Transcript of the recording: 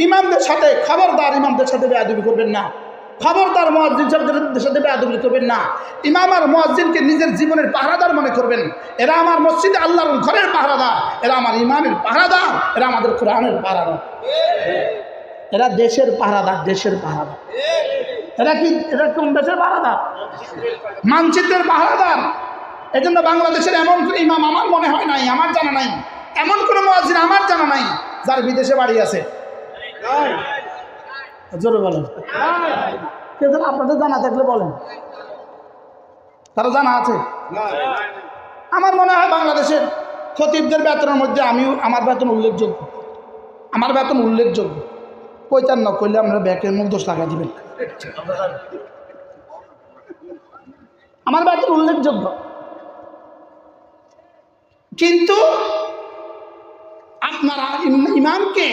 ইমামদের সাথে খবরদার ইমামদের সাথে বেয়াদবি করবেন না, খবরদার মুয়াজ্জিন সাহেবদের সাথে বেয়াদবি করবেন না। ইমাম আর মুয়াজ্জিনকে নিজের জীবনের পাহারাদার মনে করবেন। এরা আমার মসজিদে আল্লাহর ঘরের পাহারাদার, এরা আমার ইমামের পাহারাদার, এরা আমাদের কোরআনের পাহারাদার, এরা দেশের পাহারাদার, দেশের পাহারাদার। এরা কি এরা কোন দেশের পাহারাদার? মানচিত্রের পাহারাদার। এই জন্য বাংলাদেশের এমন কোনো ইমাম আমার মনে হয় নাই, আমার জানা নাই, এমন কোনো মুয়াজ্জিন আমার জানা নাই যার বিদেশে বাড়ি আছে। জোরে বলেন, আপনাদের জানা থাকলে বলেন, তারা জানা আছে? আমার মনে হয় বাংলাদেশের খতিবদের বেতনের মধ্যে আমার বেতন উল্লেখযোগ্য, আমার বেতন উল্লেখযোগ্য। 55 করলে আমরা ব্যাকের মুখ দোষ লাগা দিবেন, আমার বেতন উল্লেখযোগ্য। কিন্তু আপনারা ইমামকে